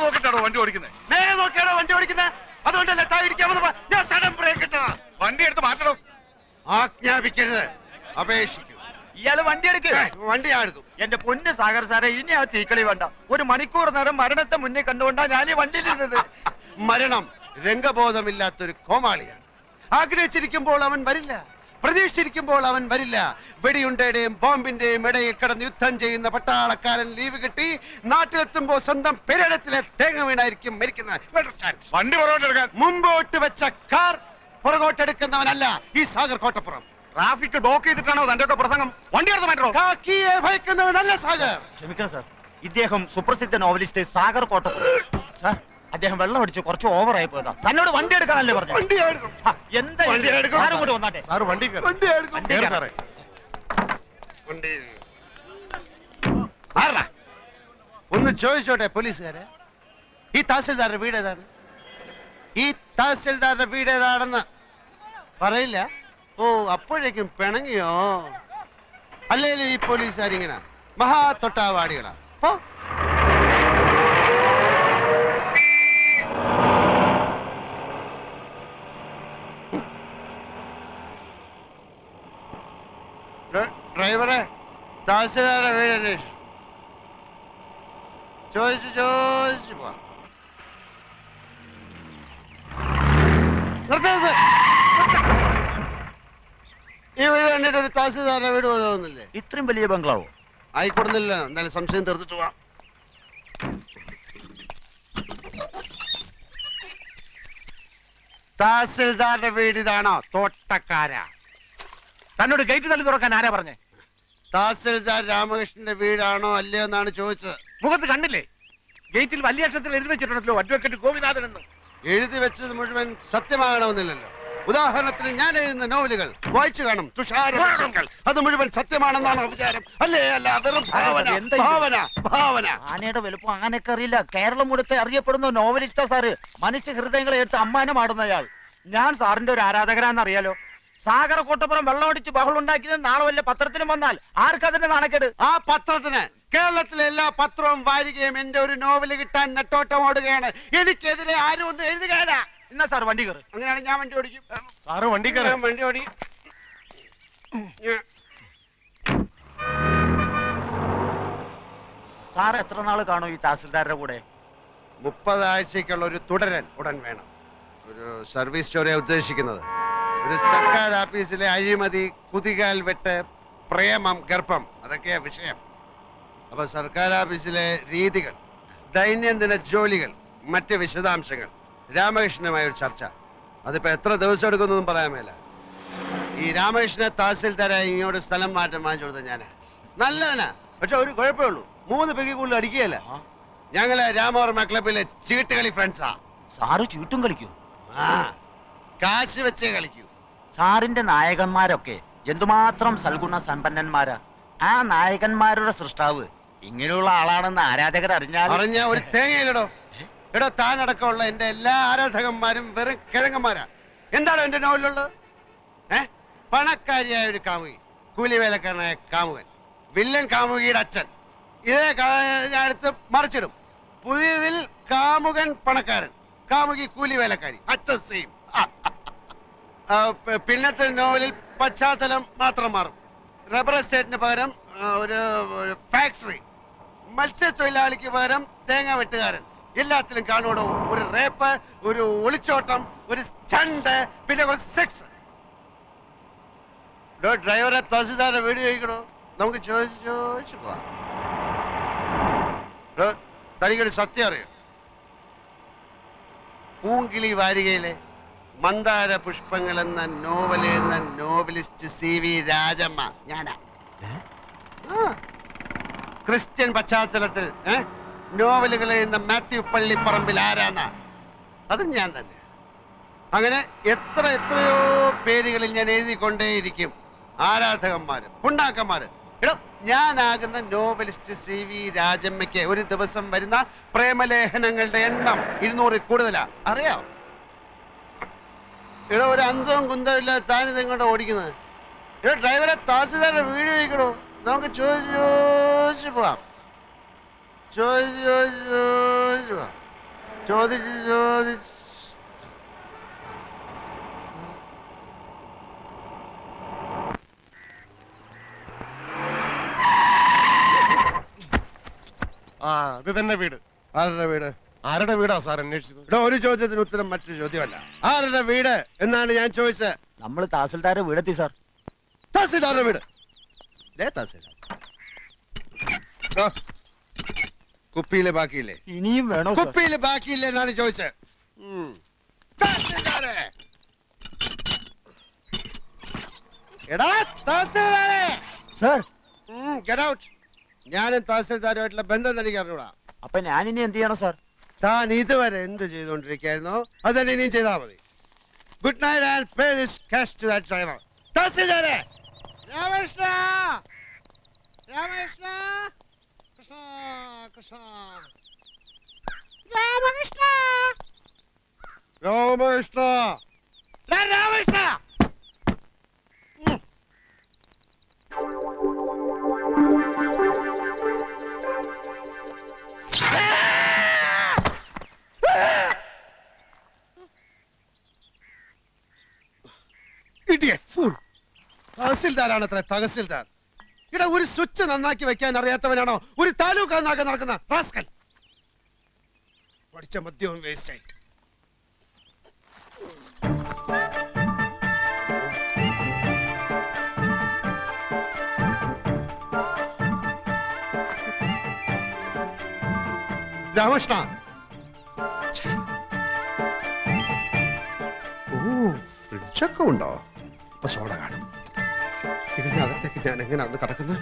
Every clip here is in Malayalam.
നോക്കിട്ടാണോ വണ്ടി ഓടിക്കുന്നത്? നേരെ നോക്കിയാണോ വണ്ടി ഓടിക്കുന്നത്? അതുകൊണ്ടല്ലേ താഴെ ഞാൻ സഡൻ ബ്രേക്ക് ഇട്ടതാ. വണ്ടി എടുത്ത് മാറ്റണം. ആജ്ഞാപിക്കരുത്, അപേക്ഷിക്കൂ. ഇയാള് വണ്ടി എടുക്കുക. വണ്ടി ഞാൻ എടുക്കും. എന്റെ പൊന്ന് സാഗർ സാറെ, ഇനി ആ തീക്കളി വേണ്ട. ഒരു മണിക്കൂർ നേരം മരണത്തെ മുന്നിൽ കണ്ടുകൊണ്ടാ ഞാൻ ഈ വണ്ടിയിലിരുന്നത്. മരണം രംഗബോധമില്ലാത്തൊരു കോമാളിയാണ്. ആഗ്രഹിച്ചിരിക്കുമ്പോൾ അവൻ വരില്ല, പ്രതീക്ഷിച്ചിരിക്കുമ്പോൾ അവൻ വരില്ല. വെടിയുണ്ടയുടെയും ബോംബിന്റെയും ഇടയിൽ കിടന്ന് യുദ്ധം ചെയ്യുന്ന പട്ടാളക്കാരൻ ലീവ് കിട്ടി നാട്ടിലെത്തുമ്പോൾ സ്വന്തം പെരടത്തിലെ തേങ്ങ വീണായിരിക്കും മരിക്കുന്നത്. വണ്ടി പുറകോട്ടെടുക്കാൻ. മുമ്പോട്ട് വെച്ച കാർ പുറകോട്ടെടുക്കുന്നവനല്ല ഈ സാഗർ കോട്ടപ്പുറം. ട്രാഫിക് ബ്ലോക്ക് ചെയ്തിട്ടാണോ തന്റെ ഒക്കെ പ്രസംഗം? വണ്ടി എടുത്ത് മാറ്റണോ? കാക്കിയെ ഭയക്കുന്നവനല്ല സാഗർ. ക്ഷമിക്കണം സാർ, ഇദ്ദേഹം സുപ്രസിദ്ധ നോവലിസ്റ്റ് സാഗർ കോട്ടപ്പുറം. സാർ, അദ്ദേഹം വെള്ളം അടിച്ച് കുറച്ച് ഓവറായി പോയതാ. തന്നോട് വണ്ടി എടുക്കാനല്ലേ പറഞ്ഞു? എന്താ കൂടെ വന്നാട്ടെ. ഒന്ന് ചോദിച്ചോട്ടെ പോലീസുകാരെ, ഈ തഹസിൽദാരുടെ വീട് ഏതാണ്? ഈ തഹസിൽദാരുടെ വീട് ഏതാണെന്ന് പറയില്ല. ഓ, അപ്പോഴേക്കും പിണങ്ങിയോ? അല്ലേലും ഈ പോലീസുകാരിങ്ങനെ മഹാ തൊട്ടാവാടികളാ. ഡ്രൈവറെ, തഹസിൽദാരുടെ വീട് അന്വേഷിച്ചു. ചോദിച്ചു പോവാ. ഈ വീട് കണ്ടിട്ട് ഒരു തഹസിൽദാരുടെ വീട് തോന്നുന്നില്ലേ? ഇത്രയും വലിയ ബംഗ്ലാവോ? ആയിക്കൊടുന്നില്ല. എന്തായാലും സംശയം തീർത്തിട്ട് പോവാം. തഹസിൽദാരുടെ വീട് ഇതാണോ? തോട്ടക്കാര. തന്നോട് ഗേറ്റ് തള്ളി തുറക്കാൻ ആരാ പറഞ്ഞേ? തഹസിൽദാർ രാമകൃഷ്ണന്റെ വീടാണോ അല്ലയോ എന്നാണ് ചോദിച്ചത്. മുഖത്ത് കണ്ടില്ലേ? ഗേറ്റിൽ വലിയ അക്ഷരത്തിൽ എഴുതി വെച്ചിട്ടുണ്ടല്ലോ അഡ്വക്കേറ്റ് ഗോപിനാഥൻ എന്ന്. എഴുതി വെച്ചത് മുഴുവൻ സത്യമാകണമെന്നില്ലല്ലോ. ഉദാഹരണത്തിന് ഞാൻ എഴുതുന്ന നോവലുകൾ വായിച്ചു കാണും. തുഷാരങ്ങൾ അത് മുഴുവൻ സത്യമാണെന്നാണ് വിചാരം. അല്ലേ? അല്ല, വെറും ഭാവന. ആനയുടെ വലുപ്പം ആനയൊക്കെ അറിയില്ല. കേരളം മുഴുക്കെ അറിയപ്പെടുന്ന നോവലിസ്റ്റാ സാറ്. മനുഷ്യ ഹൃദയങ്ങളെ എടുത്ത് അമ്മാനമാടുന്നയാൾ. ഞാൻ സാറിന്റെ ഒരു ആരാധകരാന്നറിയാലോ. സാഗർ കോട്ടപ്പുറം വെള്ളമടിച്ച് ബഹളം ഉണ്ടാക്കിയത് നാളെ വല്ല പത്രത്തിലും വന്നാൽ ആർക്കതിന്റെ നാണക്കേട്? ആ പത്രത്തിന് കേരളത്തിലെ എല്ലാ പത്രവും വാരികയും എന്റെ ഒരു നോവല് കിട്ടാൻ നെട്ടോട്ടം ഓടുകയാണ്. എനിക്കെതിരെ ആരും ഒന്നും എഴുതുകയാണ്. എന്നാ സാർ വണ്ടി കയറി. അങ്ങനെയാണെങ്കിൽ ഞാൻ വണ്ടി ഓടിക്കും. സാറ് വണ്ടി കയറി. വണ്ടി ഓടി. സാർ എത്ര നാള് കാണും ഈ തഹസിൽദാരുടെ കൂടെ? 30 ആഴ്ചക്കുള്ള ഒരു തുടരൻ ഉടൻ വേണം. ഒരു സർവീസ് സ്റ്റോറിയാ ഉദ്ദേശിക്കുന്നത്. ഒരു സർക്കാർ ഓഫീസിലെ അഴിമതി, കുതികാൽ വെട്ട്, പ്രേമം, ഗർഭം, അതൊക്കെയാ വിഷയം. അപ്പൊ സർക്കാർ ഓഫീസിലെ രീതികൾ, ദൈനംദിന ജോലികൾ, മറ്റ് വിശദാംശങ്ങൾ, രാമകൃഷ്ണനുമായ ഒരു ചർച്ച. അതിപ്പോ എത്ര ദിവസം എടുക്കുന്നൊന്നും പറയാൻ മേല. ഈ രാമകൃഷ്ണനെ തഹസിൽദാരായി ഇങ്ങോട്ട് സ്ഥലം മാറ്റം വാങ്ങിച്ചു കൊടുത്ത ഞാനാ. നല്ലവനാ, പക്ഷെ ഒരു കുഴപ്പമേ ഉള്ളൂ, 3 പെഗ് കൂടുതൽ അടിക്കുകയല്ല. ഞങ്ങള് രാമവർമ്മ ക്ലബിലെ ചീട്ടുകളി ഫ്രണ്ട്സാ. സാറ് ചീട്ടും കളിക്കൂ? ആ, കാശ് വെച്ചേ കളിക്കൂ. സാറിന്റെ നായകന്മാരൊക്കെ എന്തുമാത്രം സൽഗുണ സമ്പന്നന്മാരാ. ആ നായകന്മാരുടെ സൃഷ്ടാവ് ഇങ്ങനെയുള്ള ആളാണെന്ന് ആരാധകർ അറിഞ്ഞ ഒരു തേങ്ങയിലടോ. എടോ, താനടക്കമുള്ള എന്റെ എല്ലാ ആരാധകന്മാരും വെറും കിഴങ്ങന്മാരാ. എന്താണോ എന്റെ നോവലുള്ളത്? പണക്കാരിയായ ഒരു കാമുകി, കൂലിവേലക്കാരനായ കാമുകൻ, വില്ലൻ കാമുകിയുടെ അച്ഛൻ. ഇതേ ഞാൻ എടുത്ത് മറിച്ചിടും. പുതിയതിൽ കാമുകൻ പണക്കാരൻ, കാമുകി കൂലിവേലക്കാരി, അച്ഛൻ സെയിം. പിന്നത്തെ നോവലിൽ പശ്ചാത്തലം മാത്രം മാറും. റബ്ബർ എസ്റ്റേറ്റിന് പകരം ഒരു ഫാക്ടറി, മത്സ്യത്തൊഴിലാളിക്ക് പകരം തേങ്ങ വെട്ടുകാരൻ. എല്ലാത്തിലും കാണുവോ ഒരു റേപ്പ്, ഒരു ഒളിച്ചോട്ടം, ഒരു സ്റ്റണ്ട്, പിന്നെ കുറച്ച് സെക്സ്. ഡ്രൈവറെ തഹസിൽദാരുടെ വീട് ചോദിക്കണോ? നമുക്ക് ചോദിച്ചു പോവാം. തനിക്കൊരു സത്യം അറിയോ? പൂങ്കിളി വാരികയിലെ മന്ദാര പുഷ്പങ്ങൾ എന്ന നോവൽ എന്ന നോവലിസ്റ്റ് CV രാജമ്മ ഞാനാ. ക്രിസ്ത്യൻ പശ്ചാത്തലത്തിൽ നോവലുകൾ എഴുതുന്ന മാത്യു പള്ളിപ്പറമ്പിൽ ആരാന്ന? അതും ഞാൻ തന്നെ. അങ്ങനെ എത്രയോ പേരുകളിൽ ഞാൻ എഴുതിക്കൊണ്ടേയിരിക്കും. ആരാധകന്മാര്, പുണ്ണാക്കന്മാര്. എടോ, ഞാനാകുന്ന നോവലിസ്റ്റ് CV രാജമ്മയ്ക്ക് ഒരു ദിവസം വരുന്ന പ്രേമലേഖനങ്ങളുടെ എണ്ണം 200 കൂടുതലാ. അറിയാം? ഇവിടെ ഒരു അന്തവും കുന്തവും ഇല്ലാതെ താനിത് എങ്ങോട്ടാ ഓടിക്കുന്നത്? ഇവിടെ ഡ്രൈവറെ തഹസിൽദാരുടെ വീട് ചോദിക്കണോ? നമുക്ക് ചോദിച്ചു പോവാം. ചോദിച്ചു പോവാം. ചോദിച്ച് ആ അത് തന്നെ വീട്. ആരുടെ വീട്? ആരുടെ വീടാ സാർ അന്വേഷിച്ചത്? ഇവിടെ ഒരു ചോദ്യത്തിന് ഉത്തരം മറ്റൊരു ചോദ്യമല്ല. ആരുടെ വീട് എന്നാണ് ഞാൻ ചോദിച്ചത്. നമ്മൾ തഹസിൽദാരെ വീടെത്തി സാർ. തഹസിൽദാരുടെ വീട്. ദേ തഹസിൽദാർ. ദാ, കുപ്പിയിലെ ബാക്കിയില്ലേ? ഇനിയും വേണോ സാർ? കുപ്പിയിലെ ബാക്കിയില്ലേ എന്നാണ് ചോദിച്ചത്. തഹസിൽദാരെ. എടാ തഹസിൽദാരെ. Sir Get out. ഞാനും തഹസിൽദാരുമായിട്ടുള്ള ബന്ധം തനിക്ക് അറിഞ്ഞൂടാ. അപ്പൊ ഞാൻ ഇനി എന്ത് ചെയ്യണം സാർ? താൻ ഇതുവരെ എന്ത് ചെയ്തുകൊണ്ടിരിക്കുകയായിരുന്നോ അതന്നെ ഇനിയും ചെയ്താൽ മതി. Good night and pay this cash to that driver. തഹസിൽദാരെ. രാമകൃഷ്ണ, രാമകൃഷ്ണ, കൃഷ്ണ കൃഷ്ണ, രാമകൃഷ്ണ, രാമകൃഷ്ണ, രാമകൃഷ്ണ. തഹസിൽദാരാണ് അത്ര തഹസിൽദാർ. ഇവിടെ ഒരു സ്വിച്ച് നന്നാക്കി വെക്കാൻ അറിയാത്തവനാണോ ഒരു താലൂക്ക് നന്നാക്കാൻ നടക്കുന്ന റാസ്കൽ? പഠിച്ച മദ്യവും വേസ്റ്റായി. രാമകൃഷ്ണ. ഓ, ഫ്രിഡ്ജൊക്കെ ഉണ്ടോ? അപ്പൊ സോഡ കാണും. ഇതിനകത്തേക്ക് ഞാൻ എങ്ങനെയാണ് കിടക്കുന്നത്?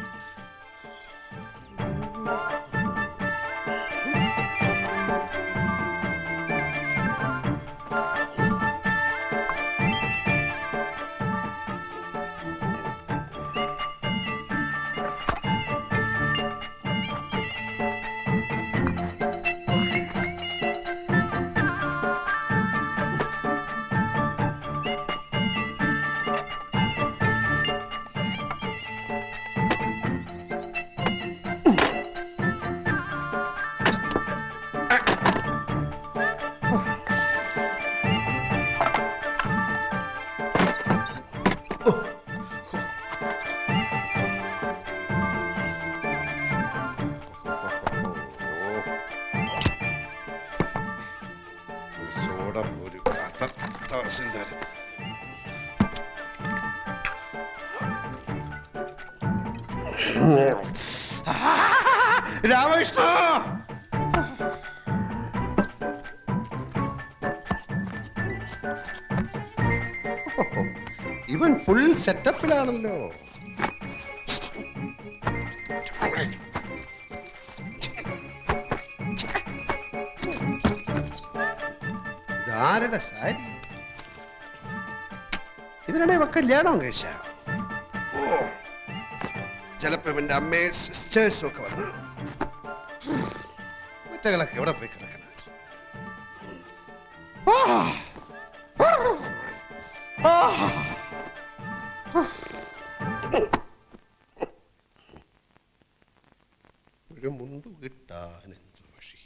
രാമകൃഷ്ണ. ഇവൻ ഫുൾ സെറ്റപ്പിലാണല്ലോ. ഇതാരുടെ സാരി? ഇതിനിടെ ഇവ കല്യാണം കഴിച്ച? ഓ, ചിലപ്പോ ഇവന്റെ അമ്മയും സിസ്റ്റേഴ്സും ഒക്കെ വന്നു. കുറ്റകളൊക്കെ എവിടെ പോയി കിടക്കണം? ഒരു മുണ്ട് കിട്ടാൻ എന്ത് വഴി?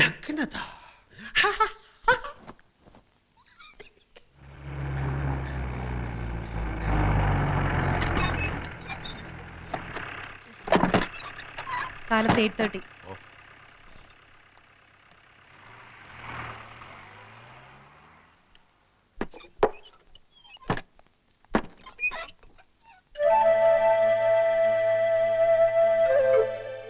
നഗ്നത. കാലത്ത് 8:30.